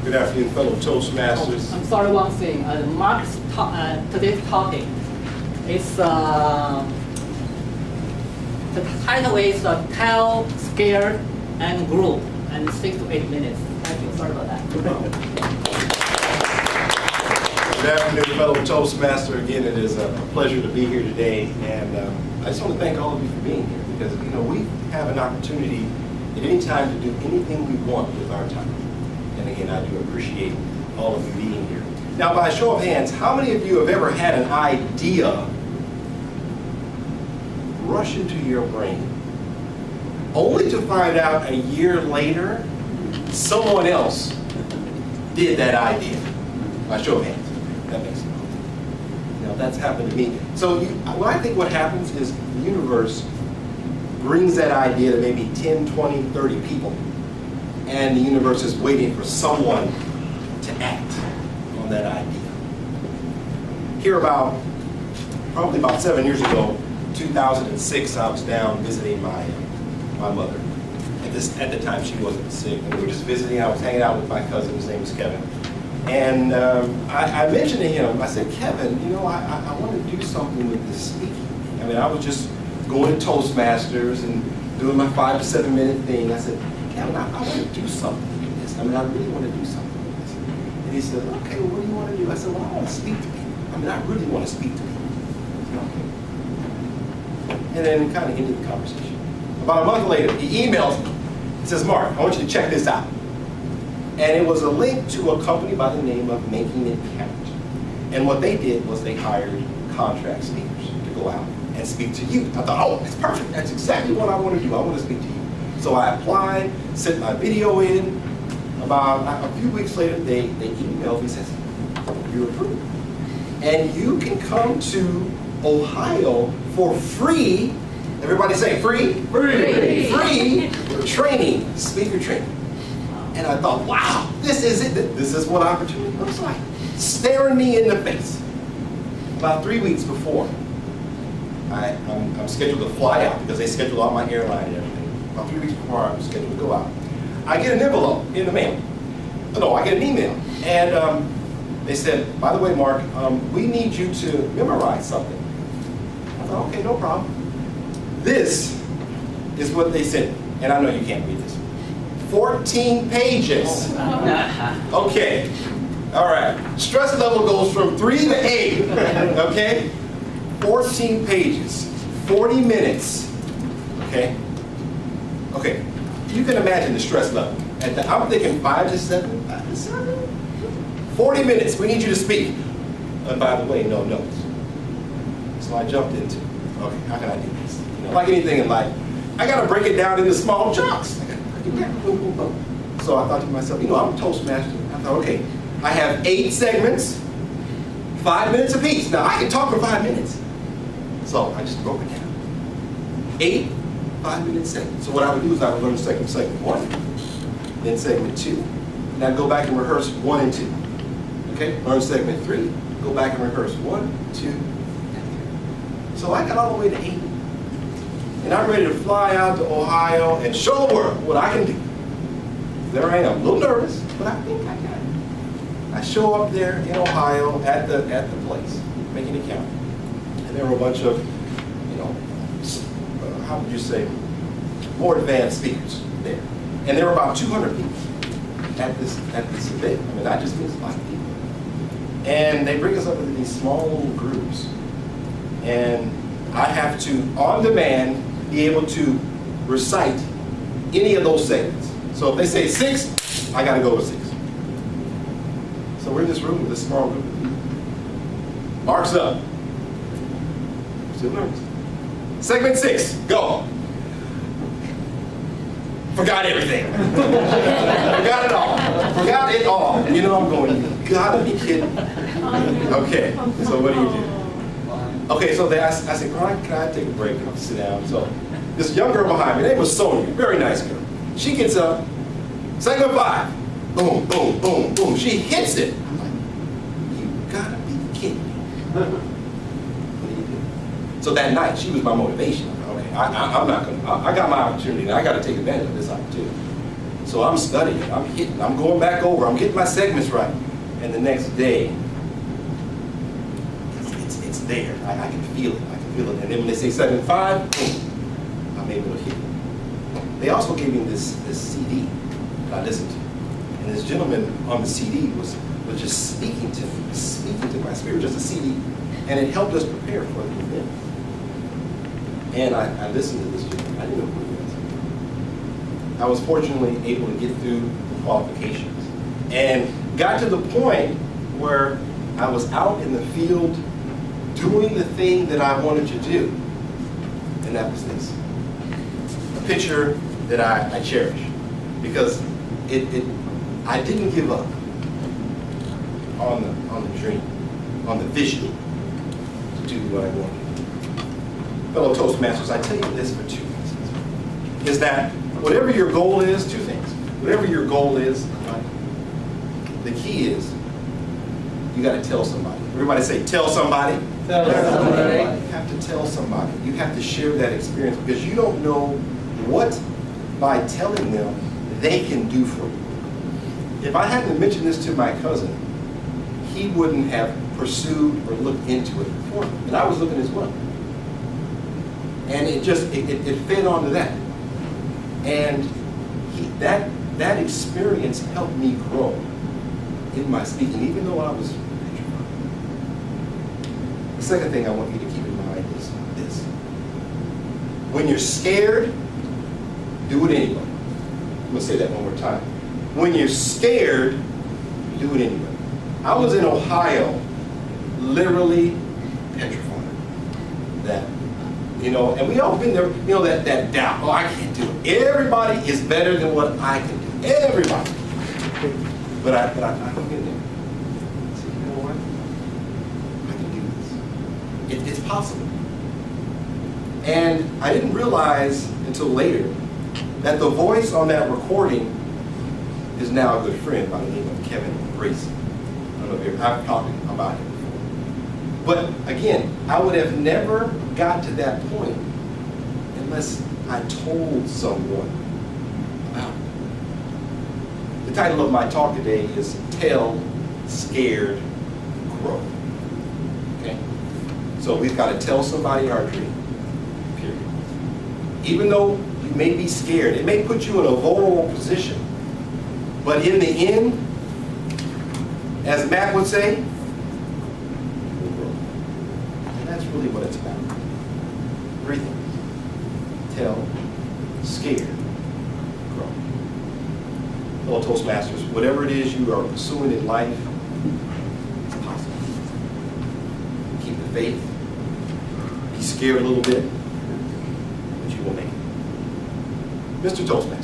Good afternoon, fellow Toastmasters. I'm sorry, one thing. Mark's today's topic is the title is Tell, Scare, and Grow, and 6 to 8 minutes. Thank you. Sorry about that. Good afternoon, fellow Toastmaster. Again, it is a pleasure to be here today, and I just want to thank all of you for being here because we have an opportunity at any time to do anything we want with our time. And again, I do appreciate all of you being here. Now, by a show of hands, how many of you have ever had an idea rush into your brain, only to find out a year later someone else did that idea? By show of hands. That makes sense. That's happened to me. So I think what happens is the universe brings that idea to maybe 10, 20, 30 people. And the universe is waiting for someone to act on that idea. Here probably about 7 years ago, 2006, I was down visiting my mother. At the time, she wasn't sick. And we were just visiting. I was hanging out with my cousin. His name was Kevin. And I mentioned to him, I said, Kevin, I want to do something with this speaking. I mean, I was just going to Toastmasters and doing my 5 to 7 minute thing. I said, Kevin, I want to do something with this. I mean, I really want to do something with this. And he said, okay, well, what do you want to do? I said, well, I want to speak to people. I mean, I really want to speak to people. I said, okay. And then we kind of ended the conversation. About a month later, he emails me. He says, Mark, I want you to check this out. And it was a link to a company by the name of Making It Count. And what they did was they hired contract speakers to go out and speak to you. I thought, oh, it's perfect. That's exactly what I want to do. I want to speak to you. So I applied, sent my video in. About a few weeks later, they emailed me and said, you're approved. And you can come to Ohio for free. Everybody say free? Free. Free training, speaker training. And I thought, wow, this is it. This is what opportunity looks like. Staring me in the face. About 3 weeks before, I'm scheduled to fly out because they schedule out my airline and everything. About 3 weeks before I'm scheduled to go out, I get an envelope in the mail. No, I get an email. And they said, by the way, Mark, we need you to memorize something. I thought, okay, no problem. This is what they said. And I know you can't read this. 14 pages. Okay. All right. Stress level goes from 3 to 8. Okay? 14 pages. 40 minutes. Okay? Okay. You can imagine the stress level. I'm thinking 5 to 7. 5 to 7? 40 minutes. We need you to speak. And by the way, no notes. So I jumped into, okay, how can I do this? Like anything in life, I got to break it down into small chunks. So I thought to myself, I'm a Toastmaster. I thought, okay, I have 8 segments, 5 minutes apiece. Now, I can talk for 5 minutes. So I just broke it down. 8 5-minute segments. So what I would do is I would learn segment 1, then segment 2, and I'd go back and rehearse 1 and 2. Okay? Learn segment 3, go back and rehearse 1, 2, and 3. So I got all the way to 8. And I'm ready to fly out to Ohio and show the world what I can do. There I am, a little nervous, but I think I got it. I show up there in Ohio at the place, Making It Count. And there were a bunch of, how would you say, more advanced speakers there. And there were about 200 people at this event. I mean, I just missed 5 people. And they bring us up into these small little groups. And I have to, on demand, be able to recite any of those segments. So if they say 6, I got to go with 6. So we're in this room with this small group of people. Mark's up. Still nervous. Segment 6, go. Forgot everything. Forgot it all. Forgot it all. I'm going, you gotta be kidding me. Okay, so what do you do? Okay, so I said, can I take a break and sit down? So this young girl behind me, her name was Sonia, very nice girl. She gets up, segment 5, boom, boom, boom, boom. She hits it. I'm like, you gotta be kidding me. What do you do? So that night, she was my motivation. Okay, I'm not gonna, I got my opportunity and I gotta take advantage of this opportunity. So I'm studying, I'm hitting, I'm going back over, I'm getting my segments right. And the next day, it's there. I can feel it. I can feel it. And then when they say segment 5, boom, I'm able to hit it. They also gave me this CD that I listened to. And this gentleman on the CD was just speaking to my spirit, just a CD. And it helped us prepare for the event. And I listened to this gentleman. I didn't know who he was. I was fortunately able to get through the qualifications and got to the point where I was out in the field doing the thing that I wanted to do. And that was this. A picture that I cherish because I didn't give up on the dream, on the vision to do what I wanted. Fellow Toastmasters, I tell you this for 2 reasons. Is that whatever your goal is, 2 things. Whatever your goal is, the key is you got to tell somebody. Everybody say, tell somebody. Tell somebody. You have to tell somebody. You have to share that experience because you don't know what, by telling them, they can do for you. If I hadn't mentioned this to my cousin, he wouldn't have pursued or looked into it before me. And I was looking as well. And it fed onto that. And that experience helped me grow in my speaking, even though I was petrified. The second thing I want you to keep in mind is this. When you're scared, do it anyway. I'm going to say that one more time. When you're scared, do it anyway. I was in Ohio, literally petrified. And we all been there, that doubt. Oh, I can't do it. Everybody is better than what I can do. Everybody. But I hung in there. I said, you know what? I can do this. It's possible. And I didn't realize until later that the voice on that recording is now a good friend by the name of Kevin Gracie. I don't know if I've talked about him before. But again, I would have never got to that point unless I told someone about it. The title of my talk today is Tell, Scared, Grow. Okay? So we've got to tell somebody our dream, period. Even though you may be scared, it may put you in a vulnerable position, but in the end, as Matt would say, we'll grow. And that's really what it's about. 3 things. Tell, scared, grow. Fellow Toastmasters, whatever it is you are pursuing in life, it's possible. Keep the faith. Be scared a little bit, but you will make it. Mr. Toastmaster.